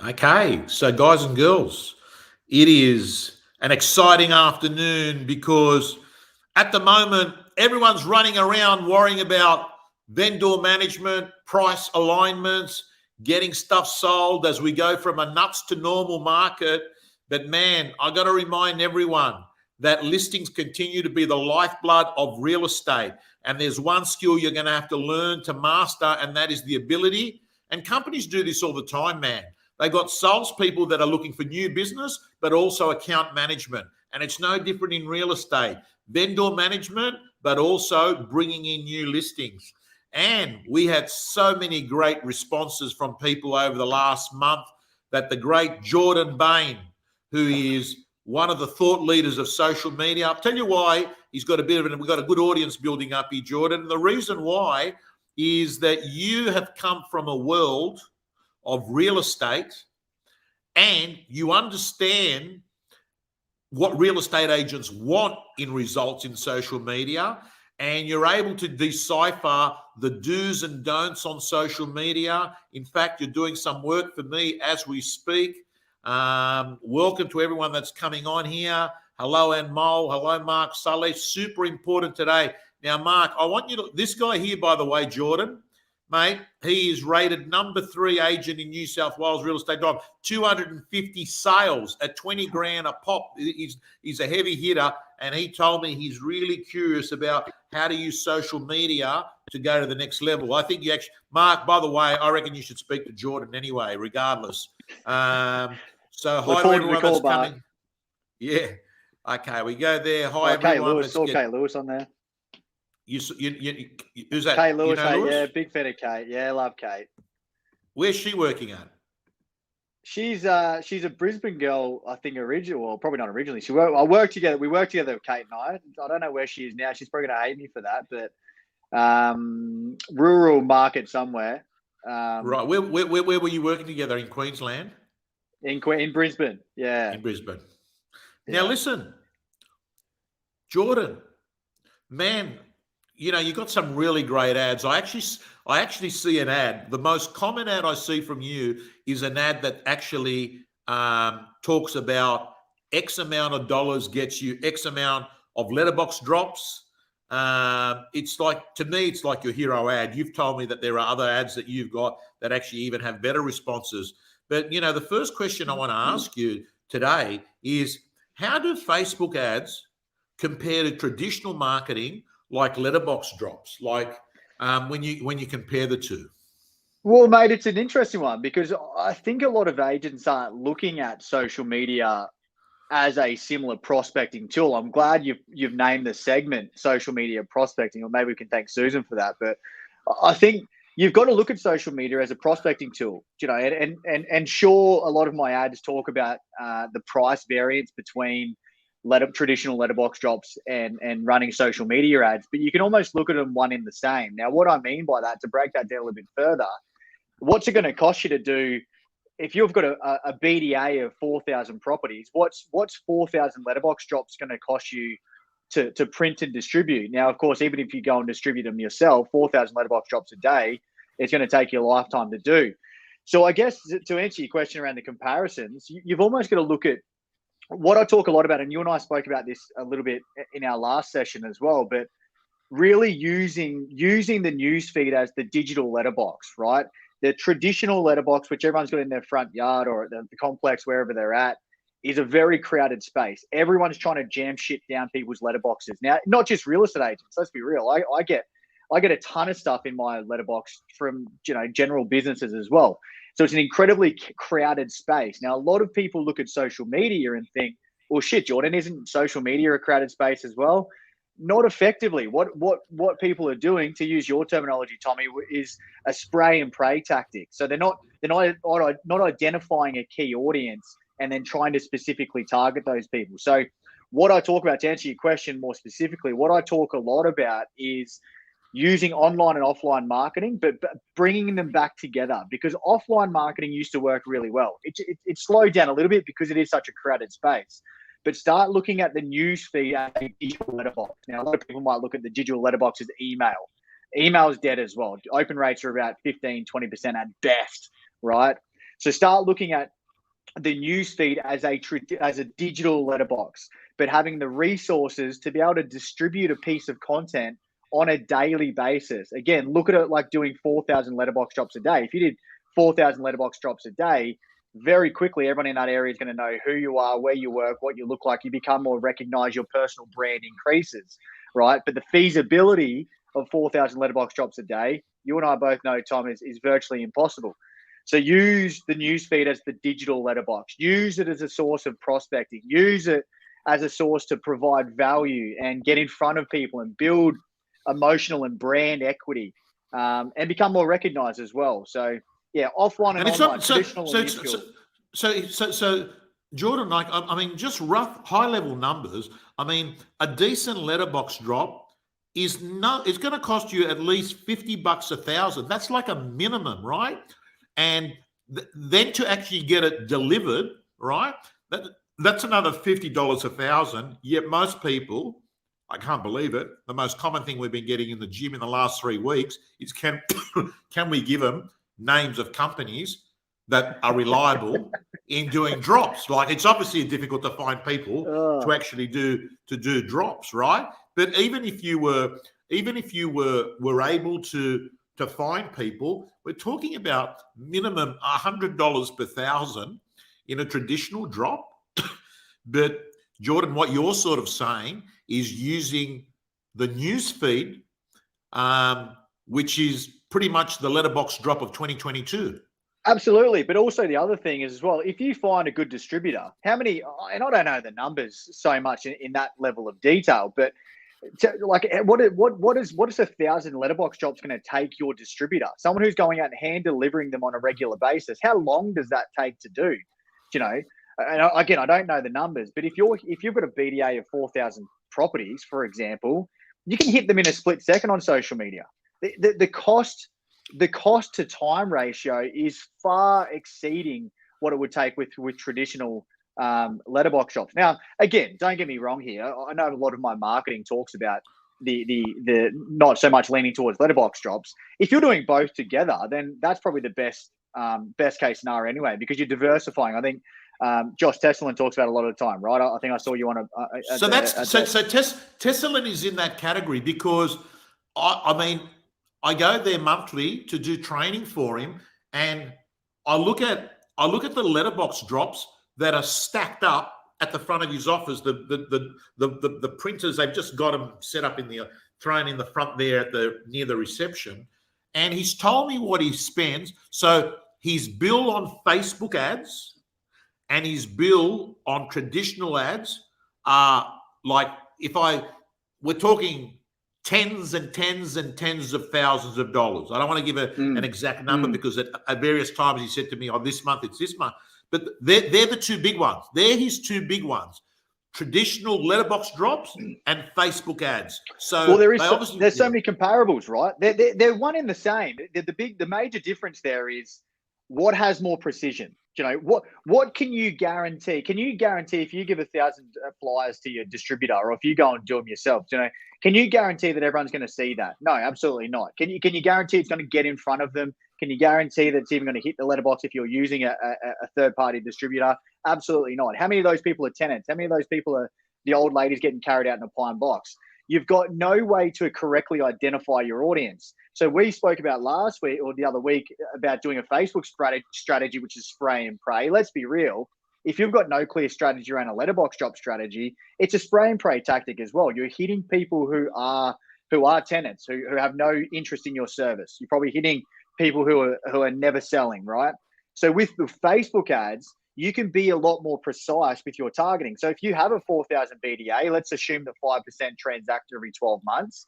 Okay, so guys and girls, it is an exciting afternoon because at the moment everyone's running around worrying about vendor management, price alignments, getting stuff sold as we go from a nuts to normal market. But man, I got to remind everyone that listings continue to be the lifeblood of real estate. And there's one skill you're going to have to learn to master, and that is the ability. And companies do this all the time, man. They got salespeople that are looking for new business, but also account management. And it's no different in real estate. Vendor management, but also bringing in new listings. And we had so many great responses from people over the last month that the great Jordan Bain, who is one of the thought leaders of social media, I'll tell you why he's got we've got a good audience building up here, Jordan. And the reason why is that you have come from a world of real estate and you understand what real estate agents want in results in social media, and you're able to decipher the do's and don'ts on social media. In fact, you're doing some work for me as we speak. Welcome to everyone that's coming on here. Hello, Anmol. Hello, Mark Sully. Super important today. Now, Mark, I want you to, this guy here, by the way, Jordan, mate, he is rated number 3 agent in New South Wales real estate drive. 250 sales at 20 grand a pop. He's a heavy hitter, and he told me he's really curious about how to use social media to go to the next level. I think you actually, Mark, by the way, I reckon you should speak to Jordan anyway, regardless. So hi to everyone that's coming. Yeah. Okay, we go there. Hi, everyone. Lewis, Kate Lewis on there. Who's that? Kate Lewis, you know Lewis? Yeah, big fan of Kate. Yeah, love Kate. Where's she working at? She's a Brisbane girl, I think originally. Well, probably not originally. We worked together with Kate and I. I don't know where she is now. She's probably going to hate me for that, but rural market somewhere. Right. Where were you working together? In Queensland? In Brisbane, yeah. In Brisbane. Now listen, Jordan, man, you know, you got some really great ads. I actually see an ad. The most common ad I see from you is an ad that actually talks about X amount of dollars gets you X amount of letterbox drops. It's like, to me, it's like your hero ad. You've told me that there are other ads that you've got that actually even have better responses. But, you know, the first question I want to ask you today is, how do Facebook ads compare to traditional marketing like letterbox drops, like when you compare the two? Well, mate, it's an interesting one because I think a lot of agents aren't looking at social media as a similar prospecting tool. I'm glad you've named the segment social media prospecting, or maybe we can thank Susan for that. But I think you've got to look at social media as a prospecting tool, you know, and sure, a lot of my ads talk about the price variance between traditional letterbox drops and running social media ads, but you can almost look at them one in the same. Now, what I mean by that, to break that down a little bit further, what's it going to cost you to do if you've got a BDA of 4,000 properties? What's 4,000 letterbox drops going to cost you to print and distribute? Now, of course, even if you go and distribute them yourself, 4,000 letterbox drops a day, it's going to take you a lifetime to do. So I guess to answer your question around the comparisons, you've almost got to look at what I talk a lot about, and you and I spoke about this a little bit in our last session as well, but really using the newsfeed as the digital letterbox, right? The traditional letterbox, which everyone's got in their front yard or the complex, wherever they're at, is a very crowded space. Everyone's trying to jam shit down people's letterboxes. Now, not just real estate agents, let's be real. I get a ton of stuff in my letterbox from, you know, general businesses as well. So it's an incredibly crowded space. Now, a lot of people look at social media and think, well, shit, Jordan, isn't social media a crowded space as well? Not effectively. What people are doing, to use your terminology, Tommy, is a spray and pray tactic. So they're not identifying a key audience and then trying to specifically target those people. So what I talk about, to answer your question more specifically, what I talk a lot about is using online and offline marketing, but bringing them back together, because offline marketing used to work really well. It slowed down a little bit because it is such a crowded space. But start looking at the news feed as a digital letterbox. Now, a lot of people might look at the digital letterbox as email. Email is dead as well. Open rates are about 15, 20% at best, right? So start looking at the newsfeed as a digital letterbox, but having the resources to be able to distribute a piece of content on a daily basis. Again, look at it like doing 4,000 letterbox drops a day. If you did 4,000 letterbox drops a day, very quickly, everyone in that area is going to know who you are, where you work, what you look like. You become more recognized, your personal brand increases, right? But the feasibility of 4,000 letterbox drops a day, you and I both know, Tom, is virtually impossible. So use the newsfeed as the digital letterbox. Use it as a source of prospecting. Use it as a source to provide value and get in front of people and build emotional and brand equity, and become more recognized as well. So yeah, offline and online, traditional and digital. So, Jordan, like, I mean, just rough, high-level numbers. I mean, a decent letterbox drop it's going to cost you at least $50 1,000. That's like a minimum, right? And then to actually get it delivered, right? That's another $50 1,000. Yet most people, I can't believe it, the most common thing we've been getting in the gym in the last 3 weeks is can we give them names of companies that are reliable in doing drops? Like, it's obviously difficult to find people to actually do drops, right? But even if you were able to find people, we're talking about minimum $100 per 1,000 in a traditional drop. But Jordan, what you're sort of saying is using the news feed, which is pretty much the letterbox drop of 2022. Absolutely. But also the other thing is as well, if you find a good distributor, how many, and I don't know the numbers so much in that level of detail, but like what is 1,000 letterbox drops going to take your distributor? Someone who's going out and hand delivering them on a regular basis, how long does that take to do? You know, and again, I don't know the numbers, but if you've got a BDA of 4,000 properties, for example, you can hit them in a split second on social media. The cost to time ratio is far exceeding what it would take with traditional letterbox drops. Now, again, don't get me wrong here. I know a lot of my marketing talks about the not so much leaning towards letterbox drops. If you're doing both together, then that's probably the best case scenario anyway, because you're diversifying. I think Josh Tesselin talks about a lot of the time, right? I think I saw you on a. So Tesselin is in that category because I mean, I go there monthly to do training for him, and I look at the letterbox drops that are stacked up at the front of his office. The printers, they've just got them set up thrown in the front there near the reception, and he's told me what he spends. So his bill on Facebook ads and his bill on traditional ads are like, we're talking tens and tens and tens of thousands of dollars. I don't want to give an exact number because at various times he said to me, this month, it's this month. But they're the two big ones. They're his two big ones: traditional letterbox drops and Facebook ads. So there's so many comparables, right? They're one in the same. The major difference there is what has more precision. You know, what can you guarantee? Can you guarantee if you give 1,000 flyers to your distributor, or if you go and do them yourself, you know, can you guarantee that everyone's going to see that? No, absolutely not. Can you guarantee it's going to get in front of them? Can you guarantee that it's even going to hit the letterbox if you're using a third-party distributor? Absolutely not. How many of those people are tenants? How many of those people are the old ladies getting carried out in a pine box? You've got no way to correctly identify your audience. So we spoke about last week or the other week about doing a Facebook strategy, which is spray and pray. Let's be real. If you've got no clear strategy around a letterbox drop strategy, it's a spray and pray tactic as well. You're hitting people who are tenants, who have no interest in your service. You're probably hitting people who are never selling, right? So with the Facebook ads, you can be a lot more precise with your targeting. So if you have a 4,000 BDA, let's assume that 5% transact every 12 months,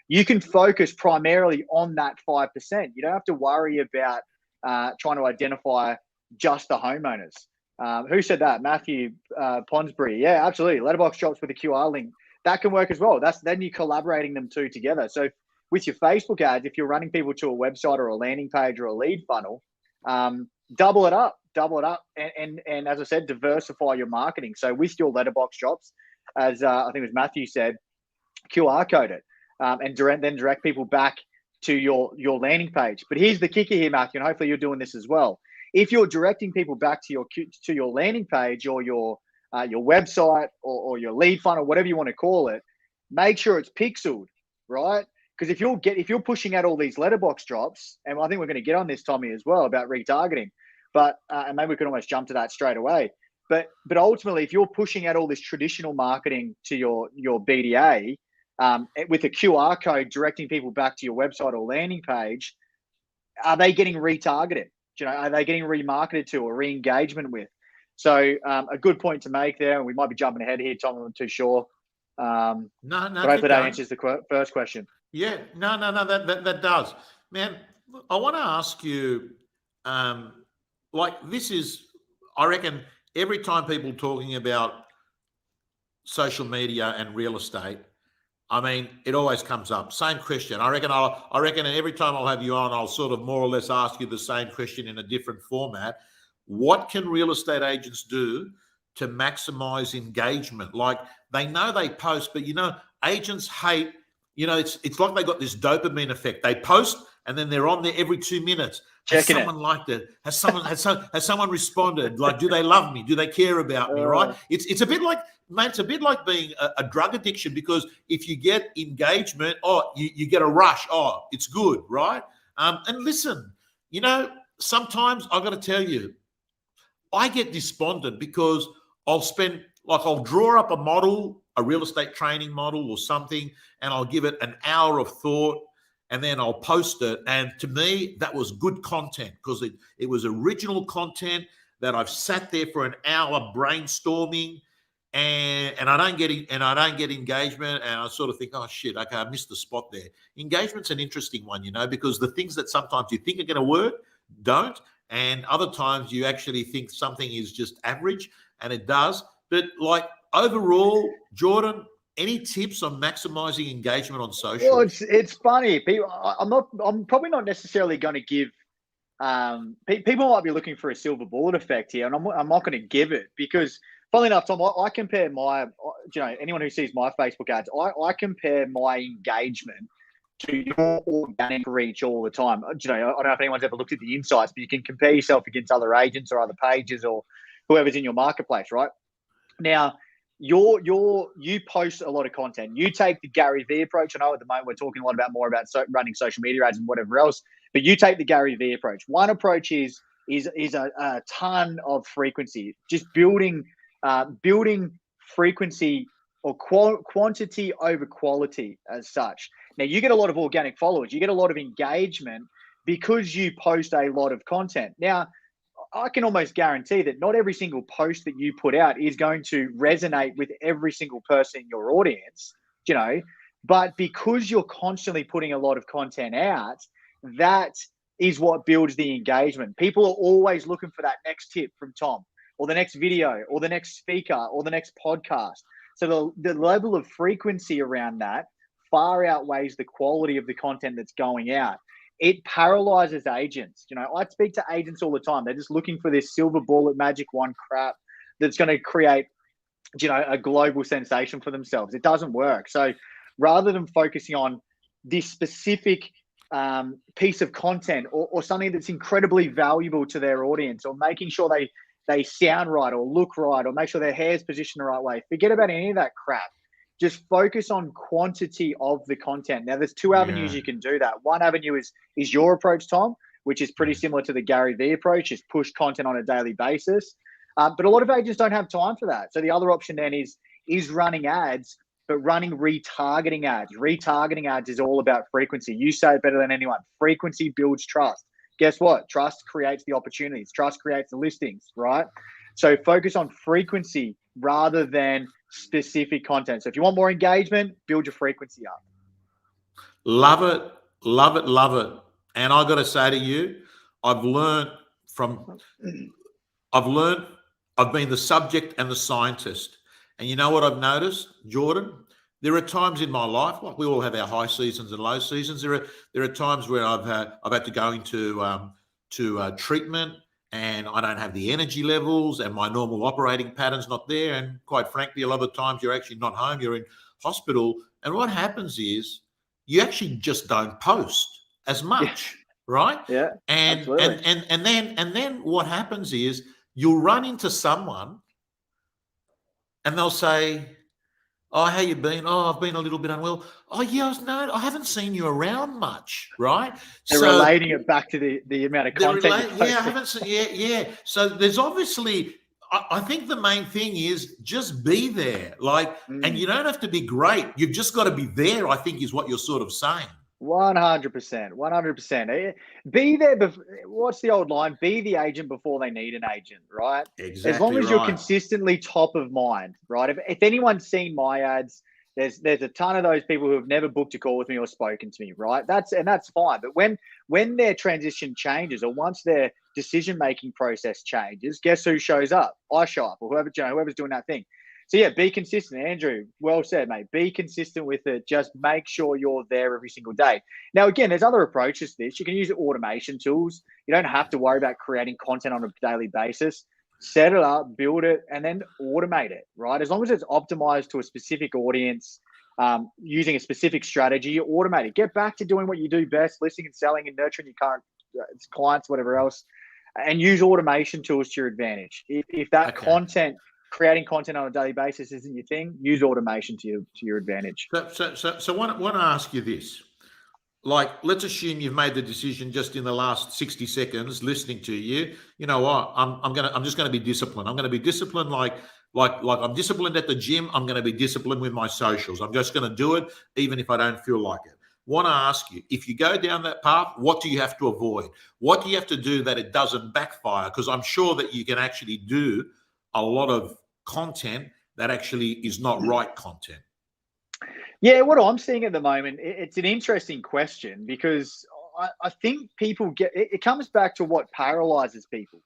you can focus primarily on that 5%. You don't have to worry about trying to identify just the homeowners. Who said that? Matthew Ponsbury. Yeah, absolutely. Letterbox drops with a QR link. That can work as well. Then you're collaborating them two together. So with your Facebook ads, if you're running people to a website or a landing page or a lead funnel, double it up, and as I said, diversify your marketing. So with your letterbox drops, as I think it was Matthew said, QR code it, and then direct people back to your landing page. But here's the kicker here, Matthew, and hopefully you're doing this as well. if you're directing people back to your landing page or your website or your lead funnel, whatever you want to call it, make sure it's pixeled, right? Because if you're pushing out all these letterbox drops, and I think we're going to get on this, Tommy, as well, about retargeting, but and maybe we could almost jump to that straight away. But ultimately, if you're pushing out all this traditional marketing to your BDA with a QR code directing people back to your website or landing page, are they getting retargeted? Are they getting remarketed to or re-engagement with? So a good point to make there. We might be jumping ahead here, Tom. I'm not too sure. No, but hopefully that answers the first question. Yeah, no, that does, man. I want to ask you, this is, I reckon, every time people talking about social media and real estate, I mean, it always comes up. Same question. I reckon every time I'll have you on, I'll sort of more or less ask you the same question in a different format. What can real estate agents do to maximize engagement? Like, they know they post, but agents hate. It's like they got this dopamine effect. They post and then they're on there every 2 minutes. Has someone liked it? Has someone responded? Like, do they love me? Do they care about me? Right? It's a bit like, mate, it's a bit like being a drug addiction, because if you get engagement, you get a rush. Oh, it's good, right? And listen, sometimes I got to tell you, I get despondent because I'll draw up a model, a real estate training model or something, and I'll give it an hour of thought, and then I'll post it. And to me, that was good content, because it was original content that I've sat there for an hour brainstorming, and I don't get engagement, and I sort of think, oh shit, okay, I missed the spot there. Engagement's an interesting one, because the things that sometimes you think are going to work don't, and other times you actually think something is just average, and it does. But like, overall, Jordan, any tips on maximizing engagement on social? Well, it's funny. People, I'm probably not necessarily going to give. People might be looking for a silver bullet effect here, and I'm not going to give it, because, funnily enough, Tom, I compare my, anyone who sees my Facebook ads, I compare my engagement to your organic reach all the time. I don't know if anyone's ever looked at the insights, but you can compare yourself against other agents or other pages or whoever's in your marketplace, right? Now, you post a lot of content. You take the Gary Vee approach. I know at the moment we're talking a lot more about running social media ads and whatever else, but you take the Gary Vee approach. One approach is a ton of frequency, just building frequency or quantity over quality as such. Now, you get a lot of organic followers. You get a lot of engagement because you post a lot of content. Now, I can almost guarantee that not every single post that you put out is going to resonate with every single person in your audience, but because you're constantly putting a lot of content out, that is what builds the engagement. People are always looking for that next tip from Tom, or the next video, or the next speaker, or the next podcast. So the level of frequency around that far outweighs the quality of the content that's going out. It paralyzes agents. I speak to agents all the time. They're just looking for this silver bullet magic wand crap that's going to create, a global sensation for themselves. It doesn't work. So rather than focusing on this specific piece of content or something that's incredibly valuable to their audience, or making sure they sound right or look right, or make sure their hair's positioned the right way, forget about any of that crap. Just focus on quantity of the content. Now, there's two avenues you can do that. One avenue is your approach, Tom, which is pretty similar to the Gary Vee approach, is push content on a daily basis. But a lot of agents don't have time for that. So the other option then is running ads, but running retargeting ads. Retargeting ads is all about frequency. You say it better than anyone. Frequency builds trust. Guess what? Trust creates the opportunities. Trust creates the listings, right? So focus on frequency rather than specific content. So if you want more engagement, build your frequency up. Love it, love it, love it. And I got to say to you, I've been the subject and the scientist. And you know what I've noticed, Jordan? There are times in my life, like we all have our high seasons and low seasons. There are times where I've had to go into treatment, and I don't have the energy levels, and my normal operating pattern's not there. And quite frankly, a lot of the times you're actually not home, you're in hospital. And what happens is you actually just don't post as much. right? Yeah, And absolutely. and then what happens is you'll run into someone and they'll say, "Oh, how you been? Oh, I've been a little bit unwell. Oh, yeah, no, I haven't seen you around much, right?" They're So relating it back to the amount of they're content you're yeah, I posting. haven't seen, yeah, yeah. So there's obviously, I think the main thing is just be there, like, and you don't have to be great. You've just got to be there. I think is what you're sort of saying. 100%, 100%. Be there. What's the old line? Be the agent before they need an agent, right? As long Exactly as you're right. consistently top of mind, right? If anyone's seen my ads, there's a ton of those people who have never booked a call with me or spoken to me, right? That's fine. But when their transition changes or once their decision making process changes, guess who shows up? I show up, or whoever, whoever's doing that thing. So yeah, be consistent, Andrew. Well said, mate. Be consistent with it. Just make sure you're there every single day. Now, again, there's other approaches to this. You can use automation tools. You don't have to worry about creating content on a daily basis. Set it up, build it, and then automate it. Right, as long as it's optimized to a specific audience, using a specific strategy, you automate it. Get back to doing what you do best: listening and selling and nurturing your current clients, whatever else, and use automation tools to your advantage. If that Okay. content creating content on a daily basis isn't your thing, use automation to your advantage. So want to ask you this. Like, let's assume you've made the decision just in the last 60 seconds listening to you. You know what? I'm just gonna be disciplined. I'm gonna be disciplined like I'm disciplined at the gym. I'm gonna be disciplined with my socials. I'm just gonna do it even if I don't feel like it. Want to ask you, if you go down that path, what do you have to avoid? What do you have to do that it doesn't backfire? Because I'm sure that you can actually do a lot of content that actually is not right content. Yeah, what I'm seeing at the moment, it's an interesting question because I think people it comes back to what paralyzes people.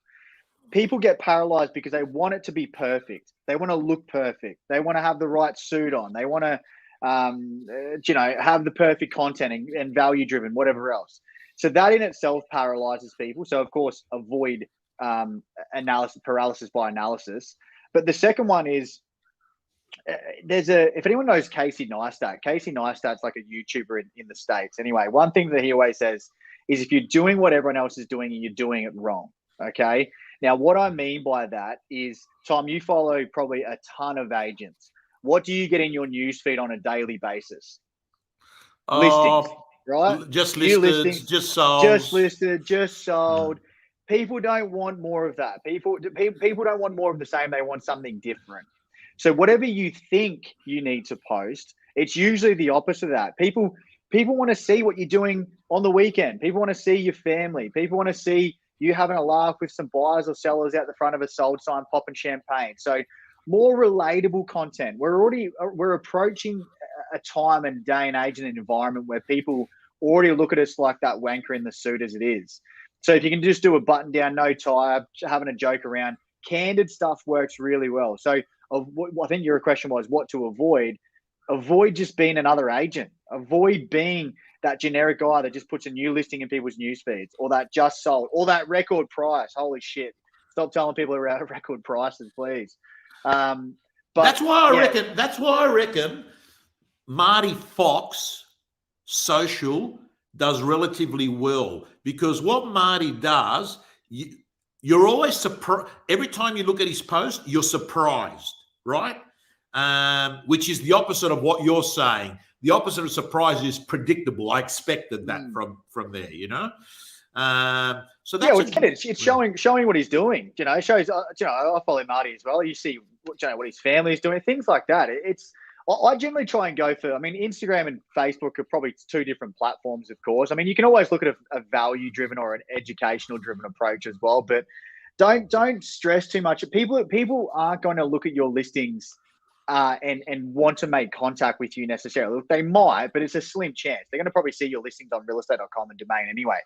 People get paralyzed because they want it to be perfect. They want to look perfect. They want to have the right suit on. They want to, have the perfect content and value driven, whatever else. So that in itself paralyzes people. So of course, avoid analysis paralysis by analysis. But the second one is if anyone knows Casey Neistat's like a YouTuber in the States. Anyway, one thing that he always says is if you're doing what everyone else is doing and you're doing it wrong. Okay. Now, what I mean by that is, Tom, you follow probably a ton of agents. What do you get in your newsfeed on a daily basis? Listings, right? Just New listed, listings, just just solds. listed, just sold. People don't want more of that. People don't want more of the same. They want something different. So whatever you think you need to post, it's usually the opposite of that. People want to see what you're doing on the weekend. People want to see your family. People want to see you having a laugh with some buyers or sellers out the front of a sold sign popping champagne. So more relatable content. We're approaching a time and day and age and an environment where people already look at us like that wanker in the suit as it is. So if you can just do a button down, no tie, having a joke around, candid stuff works really well. So I think your question was what to avoid. Avoid just being another agent. Avoid being that generic guy that just puts a new listing in people's news feeds, or that just sold, or that record price. Holy shit! Stop telling people around record prices, please. But That's why I yeah, reckon. That's why I reckon Marty Fox social does relatively well, because what Marty does, you're always surprised. Every time you look at his post, you're surprised, right? Which is the opposite of what you're saying. The opposite of surprise is predictable. I expected that from there, you know. So that's it's showing what he's doing. It shows. I follow Marty as well. You see, what his family is doing, things like that. I generally try and go for. I mean, Instagram and Facebook are probably two different platforms, of course. I mean, you can always look at a value-driven or an educational-driven approach as well, but don't stress too much. People aren't going to look at your listings and want to make contact with you necessarily. Look, they might, but it's a slim chance. They're going to probably see your listings on realestate.com and Domain anyway.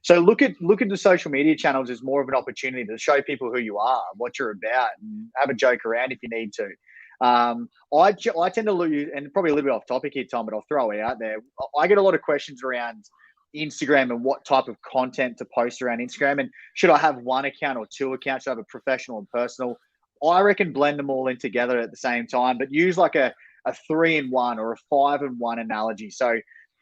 So look at the social media channels as more of an opportunity to show people who you are, what you're about, and have a joke around if you need to. I tend to lose, and probably a little bit off topic here, Tom, but I'll throw it out there. I get a lot of questions around Instagram and what type of content to post around Instagram, and should I have one account or two accounts? Should I have a professional and personal? I reckon blend them all in together at the same time, but use like a 3-in-1 or a 5-in-1 analogy. So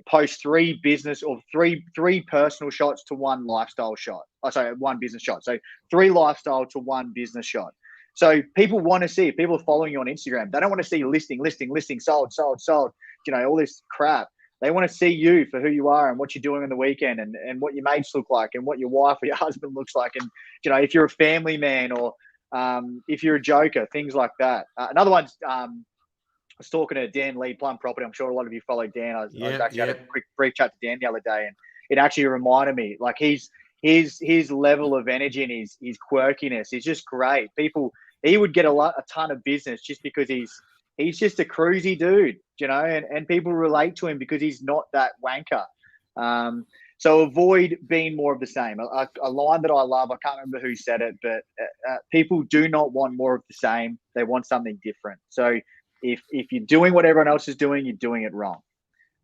post three business or three personal shots to one lifestyle shot. Oh, sorry, one business shot. So 3 lifestyle to 1 business shot. So people want to see it. People are following you on Instagram. They don't want to see listing, sold, all this crap. They want to see you for who you are and what you're doing on the weekend and what your mates look like and what your wife or your husband looks like. And, if you're a family man or if you're a joker, things like that. Another one's, I was talking to Dan Lee, Plum Property. I'm sure a lot of you follow Dan. I was actually had a quick brief chat to Dan the other day, and it actually reminded me, like his level of energy and his quirkiness is just great. He would get a ton of business just because he's just a cruisy dude, and people relate to him because he's not that wanker. So avoid being more of the same. A line that I love, I can't remember who said it, but people do not want more of the same. They want something different. So if you're doing what everyone else is doing, you're doing it wrong.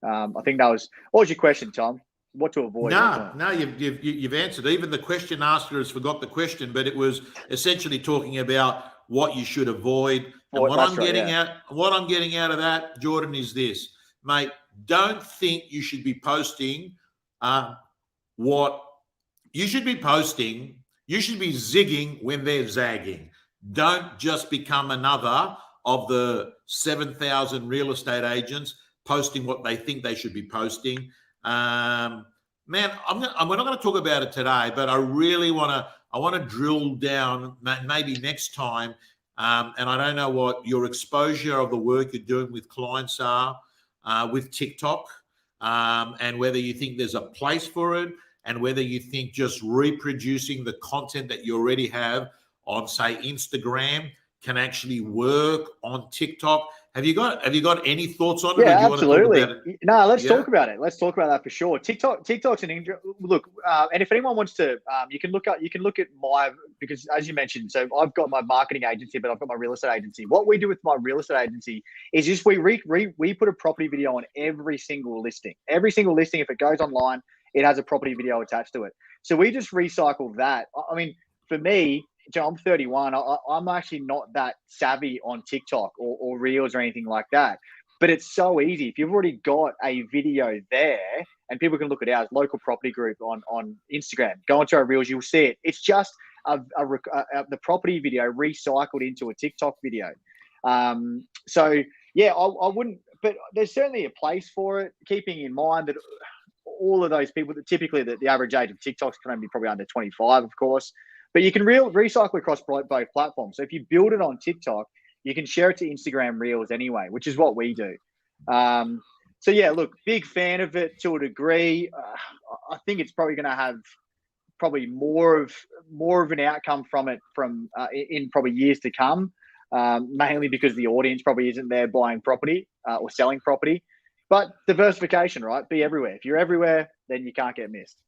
I think what was your question, Tom? What to avoid? No, you've answered. Even the question asker has forgot the question, but it was essentially talking about what you should avoid. And what I'm getting out of that, Jordan, is this, mate. Don't think you should be posting what you should be posting. You should be zigging when they're zagging. Don't just become another of the 7,000 real estate agents posting what they think they should be posting. Man, we're not going to talk about it today, but I really want to drill down maybe next time. And I don't know what your exposure of the work you're doing with clients are with TikTok, and whether you think there's a place for it, and whether you think just reproducing the content that you already have on, say, Instagram can actually work on TikTok. Have you got any thoughts on it? Yeah, absolutely. No, let's talk about it. Let's talk about that for sure. TikTok's an look, and if anyone wants to, you can look at my, because as you mentioned, so I've got my marketing agency, but I've got my real estate agency. What we do with my real estate agency is just we put a property video on every single listing. Every single listing, if it goes online, it has a property video attached to it. So we just recycle that. I mean, for me, I'm 31. I'm actually not that savvy on TikTok or Reels or anything like that. But it's so easy. If you've already got a video there, and people can look at ours, local property group on Instagram, go into our Reels, you'll see it. It's just the property video recycled into a TikTok video. So yeah, I wouldn't, but there's certainly a place for it, keeping in mind that all of those people, that typically the average age of TikTok's going to be probably under 25, of course. But you can recycle across both platforms. So if you build it on TikTok, you can share it to Instagram Reels anyway, which is what we do. So yeah, look, big fan of it to a degree. I think it's probably going to have probably more of an outcome from it in probably years to come, mainly because the audience probably isn't there buying property or selling property. But diversification, right? Be everywhere. If you're everywhere, then you can't get missed.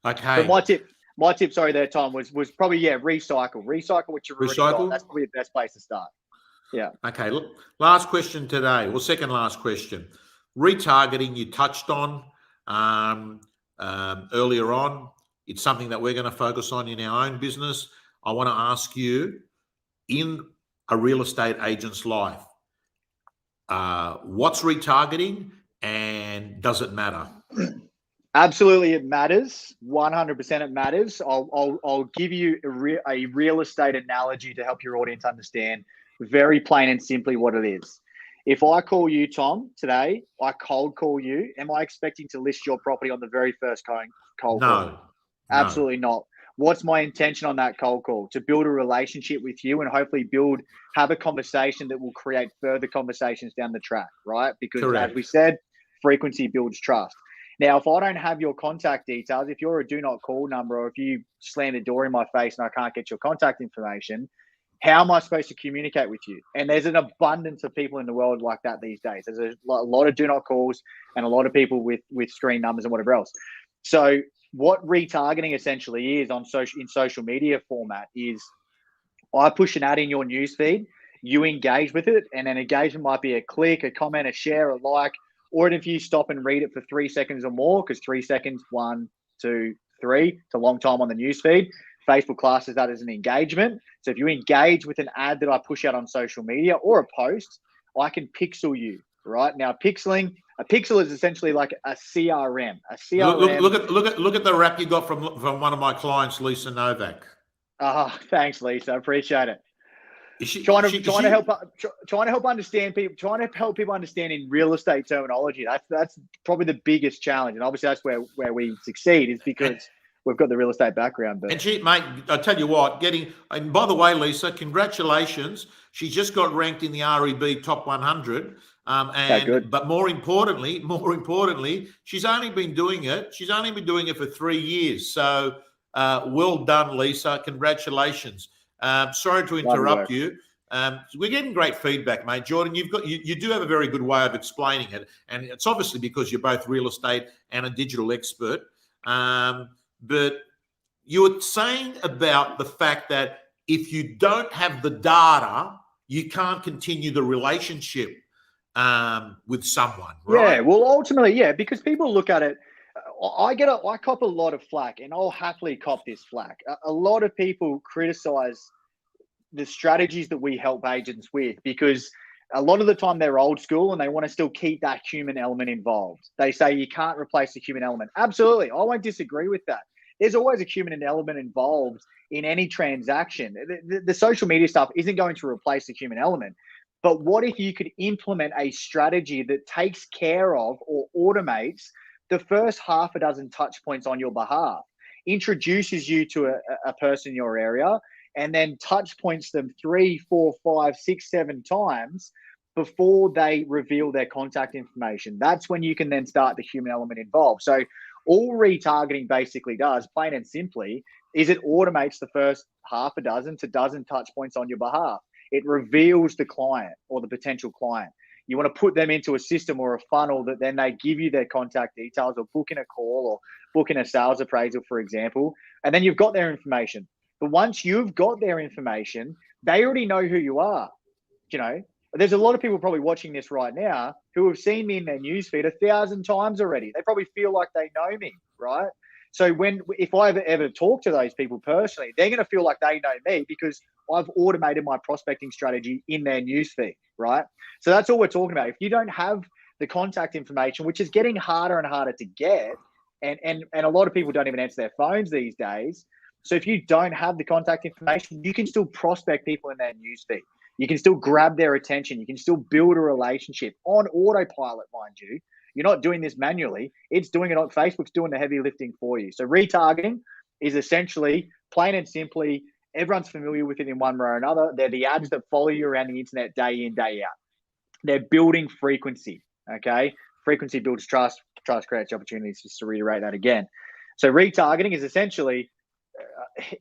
Okay. But my tip, sorry, there, Tom, was probably, recycle what you've already got. That's probably the best place to start. Yeah. Okay. Look, last question today. Well, second last question. Retargeting, you touched on earlier on. It's something that we're going to focus on in our own business. I want to ask you, in a real estate agent's life, what's retargeting, and does it matter? Absolutely, it matters. 100% it matters. I'll give you a real estate analogy to help your audience understand very plain and simply what it is. If I call you, Tom, today, I cold call you, am I expecting to list your property on the very first cold call? No. Absolutely not. What's my intention on that cold call? To build a relationship with you and hopefully have a conversation that will create further conversations down the track, right? Because Correct. As we said, frequency builds trust. Now, if I don't have your contact details, if you're a do not call number, or if you slam the door in my face and I can't get your contact information, how am I supposed to communicate with you? And there's an abundance of people in the world like that these days. There's a lot of do not calls and a lot of people with screen numbers and whatever else. So what retargeting essentially is in social media format is, I push an ad in your newsfeed, you engage with it, and an engagement might be a click, a comment, a share, a like, or if you stop and read it for 3 seconds or more, because 3 seconds, 1, 2, 3, it's a long time on the newsfeed. Facebook classes that as an engagement. So if you engage with an ad that I push out on social media or a post, I can pixel you, right? Now, pixeling, A pixel is essentially like a CRM. A Look, CRM. look at the rap you got from one of my clients, Lisa Novak. Oh, thanks, Lisa. I appreciate it. Is she, Trying she, to help understand people, trying to help people understand in real estate terminology. That's probably the biggest challenge, and obviously that's where we succeed is because we've got the real estate background. But and she, mate, I tell you what, and by the way, Lisa, congratulations. She just got ranked in the REB top 100. But more importantly, she's only been doing it for 3 years. So well done, Lisa. Congratulations. Sorry to interrupt you. We're getting great feedback, mate. Jordan, you do have a very good way of explaining it, and it's obviously because you're both real estate and a digital expert. But you were saying about the fact that if you don't have the data, you can't continue the relationship with someone, right? Yeah, well, ultimately, yeah, because people look at it. I cop a lot of flack, and I'll happily cop this flack. A lot of people criticize the strategies that we help agents with because a lot of the time they're old school and they want to still keep that human element involved. They say you can't replace the human element. Absolutely, I won't disagree with that. There's always a human element involved in any transaction. The social media stuff isn't going to replace the human element. But what if you could implement a strategy that takes care of or automates the first half a dozen touch points on your behalf, introduces you to a person in your area, and then touch points them 3, 4, 5, 6, 7 times before they reveal their contact information? That's when you can then start the human element involved. So all retargeting basically does, plain and simply, is it automates the first half a dozen to dozen touch points on your behalf. It reveals the client or the potential client. You want to put them into a system or a funnel that then they give you their contact details or book in a call or book in a sales appraisal, for example, and then you've got their information. But once you've got their information, they already know who you are. You know, there's a lot of people probably watching this right now who have seen me in their newsfeed 1,000 times already. They probably feel like they know me, right? So if I ever talk to those people personally, they're going to feel like they know me because I've automated my prospecting strategy in their newsfeed, right? So that's all we're talking about. If you don't have the contact information, which is getting harder and harder to get, and a lot of people don't even answer their phones these days. So if you don't have the contact information, you can still prospect people in their newsfeed. You can still grab their attention. You can still build a relationship on autopilot, mind you. You're not doing this manually. It's doing it on Facebook's doing the heavy lifting for you. So retargeting is essentially, plain and simply, everyone's familiar with it in one way or another. They're the ads that follow you around the internet day in, day out. They're building frequency, okay? Frequency builds trust. Trust creates opportunities, just to reiterate that again. So retargeting is essentially,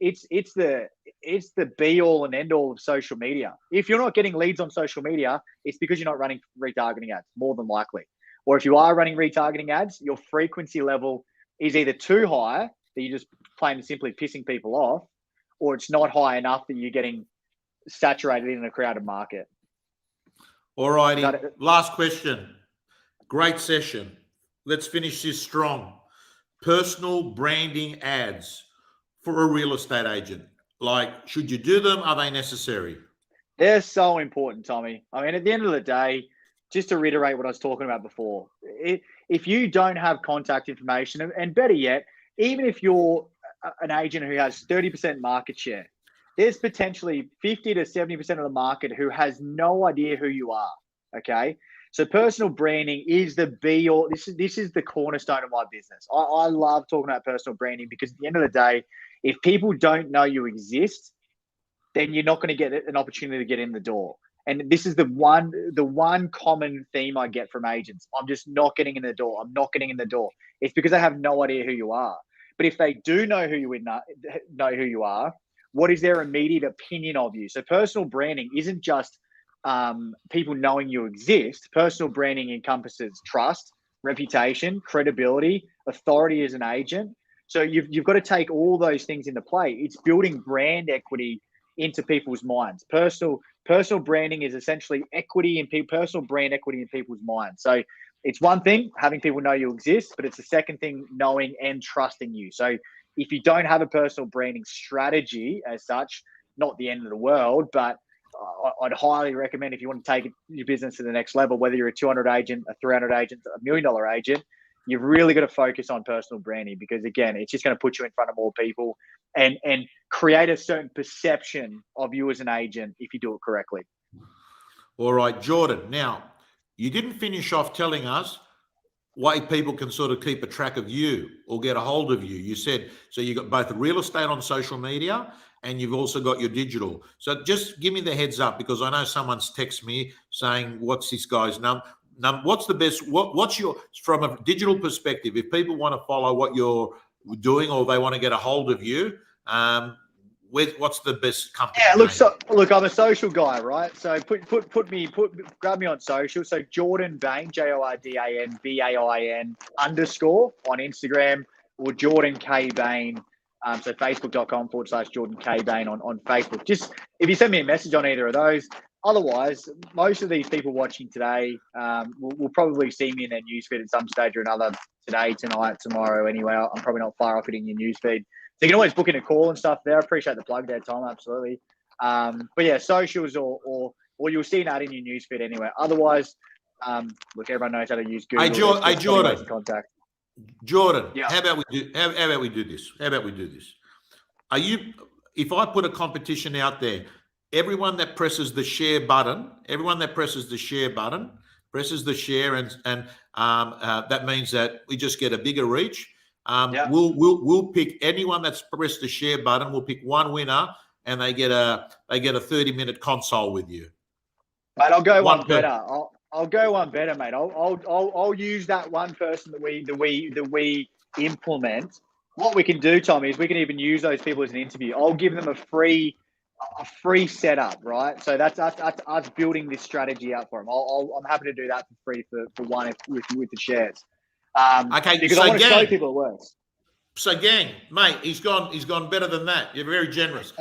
it's the be all and end all of social media. If you're not getting leads on social media, it's because you're not running retargeting ads, more than likely. Or if you are running retargeting ads, your frequency level is either too high that you're just plain and simply pissing people off, or it's not high enough that you're getting saturated in a crowded market. All righty. Last question. Great session. Let's finish this strong. Personal branding ads for a real estate agent. Like, should you do them? Are they necessary? They're so important, Tommy. I mean, at the end of the day, just to reiterate what I was talking about before, if you don't have contact information, and better yet, even if you're an agent who has 30% market share, there's potentially 50 to 70% of the market who has no idea who you are, okay? So personal branding is the be-all. This is the cornerstone of my business. I love talking about personal branding because at the end of the day, if people don't know you exist, then you're not going to get an opportunity to get in the door. And this is the one common theme I get from agents. I'm just not getting in the door. I'm not getting in the door. It's because they have no idea who you are. But if they do know who you are, what is their immediate opinion of you? So personal branding isn't just people knowing you exist. Personal branding encompasses trust, reputation, credibility, authority as an agent. So you've got to take all those things into play. It's building brand equity into people's minds. Personal branding is essentially personal brand equity in people's minds. So it's one thing having people know you exist, but it's the second thing knowing and trusting you. So if you don't have a personal branding strategy as such, not the end of the world, but I'd highly recommend, if you want to take your business to the next level, whether you're a 200 agent, a 300 agent, $1 million agent, you've really got to focus on personal branding, because again, it's just going to put you in front of more people and create a certain perception of you as an agent if you do it correctly. All right, Jordan. Now, you didn't finish off telling us why people can sort of keep a track of you or get a hold of you. You said, so you got both real estate on social media and you've also got your digital. So just give me the heads up, because I know someone's texted me saying, what's this guy's number? What's the best, what's your, from a digital perspective, if people want to follow what you're doing or they want to get a hold of you, what's the best company? Yeah, look, I'm a social guy, right? So grab me on social. So Jordan Bain, JORDAN BAIN _ on Instagram, or Jordan K Bain. So facebook.com/Jordan K Bain on Facebook. Just if you send me a message on either of those. Otherwise, most of these people watching today will probably see me in their newsfeed at some stage or another today, tonight, tomorrow. Anyway, I'm probably not far off it in your newsfeed. So you can always book in a call and stuff there. I appreciate the plug there, Tom. Absolutely. But yeah, socials or you'll see an ad in your newsfeed anyway. Otherwise, look, everyone knows how to use Google. Hey, Jordan. Contact. Jordan, yeah. How about we do this? Are you? If I put a competition out there, everyone that presses the share button, presses the share, and that means that we just get a bigger reach. We'll pick anyone that's pressed the share button. We'll pick one winner, and they get a 30-minute console with you. Mate, I'll go one better. I'll go one better, mate. I'll use that one person that we implement. What we can do, Tommy, is we can even use those people as an interview. I'll give them a free setup, right? So that's us building this strategy out for them. I'm happy to do that for free for one with the shares. Okay, because so I want to show people it works. So, gang, mate, he's gone better than that. You're very generous.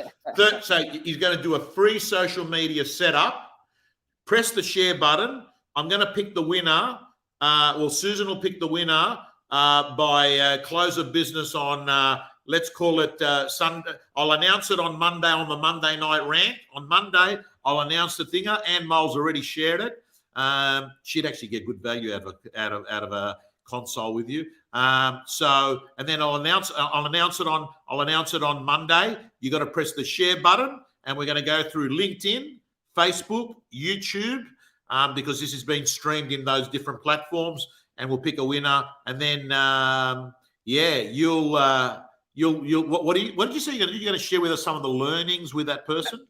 So he's going to do a free social media setup. Press the share button. I'm going to pick the winner. Susan will pick the winner by close of business on, let's call it Sunday. I'll announce it on Monday on the Monday night rant. On Monday, I'll announce the thinger. Ann Mole's already shared it. She'd actually get good value out of a console with you. And then I'll announce it on Monday. You got to press the share button, and we're going to go through LinkedIn, Facebook, YouTube, because this has been streamed in those different platforms, and we'll pick a winner. And then you'll what did you say you're going to share with us some of the learnings with that person?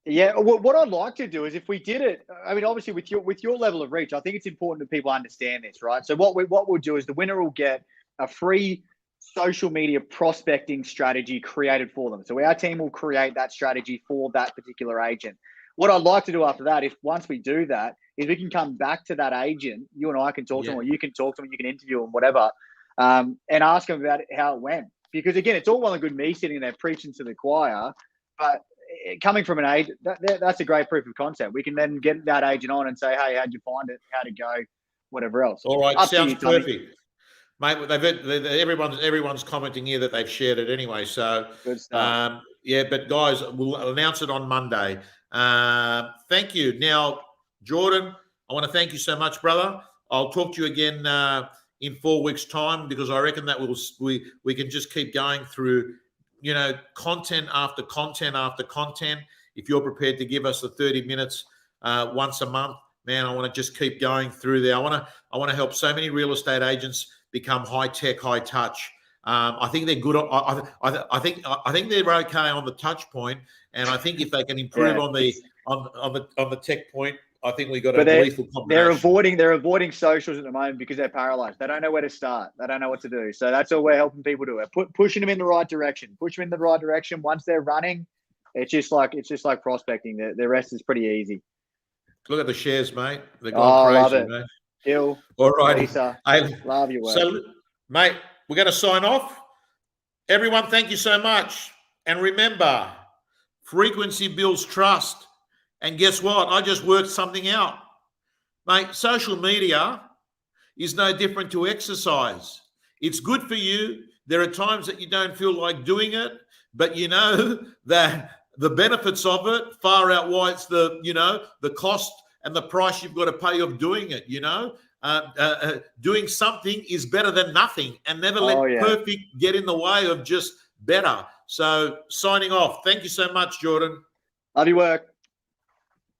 Yeah, what I'd like to do is, if we did it, I mean, obviously with your level of reach, I think it's important that people understand this, right? So what we'll do is the winner will get a free social media prospecting strategy created for them. So our team will create that strategy for that particular agent. What I'd like to do after that, once we do that, is we can come back to that agent. You and I can talk to them, or you can talk to them, you can interview them, whatever, and ask them about how it went. Because again, it's all well and good me sitting there preaching to the choir, but coming from an agent, that's a great proof of concept. We can then get that agent on and say, hey, how'd you find it? How'd it go? Whatever else. All right, sounds perfect. Mate, everyone's commenting here that they've shared it anyway. So, good stuff. But guys, we'll announce it on Monday. Thank you. Now, Jordan, I want to thank you so much, brother. I'll talk to you again in 4 weeks' time, because I reckon that we can just keep going through, content after content after content. If you're prepared to give us the 30 minutes once a month, man, I want to just keep going through there. I want to help so many real estate agents become high tech, high touch. I think they're good. I think they're okay on the touch point, and I think if they can improve on the tech point, I think we got a lethal combination. They're avoiding socials at the moment because they're paralyzed. They don't know where to start. They don't know what to do. So that's all we're helping people do. We're pushing them in the right direction. Push them in the right direction. Once they're running, it's just like prospecting. The rest is pretty easy. Look at the shares, mate. They're going crazy, love it. mate. Hill. All righty. Love your work. So, mate, we're going to sign off. Everyone, thank you so much. And remember, frequency builds trust. And guess what? I just worked something out. Mate, social media is no different to exercise. It's good for you. There are times that you don't feel like doing it, but you know that the benefits of it far outweighs the, the cost and the price you've got to pay of doing it. Doing something is better than nothing, and never let perfect get in the way of just better. So signing off. Thank you so much, Jordan. Love your work.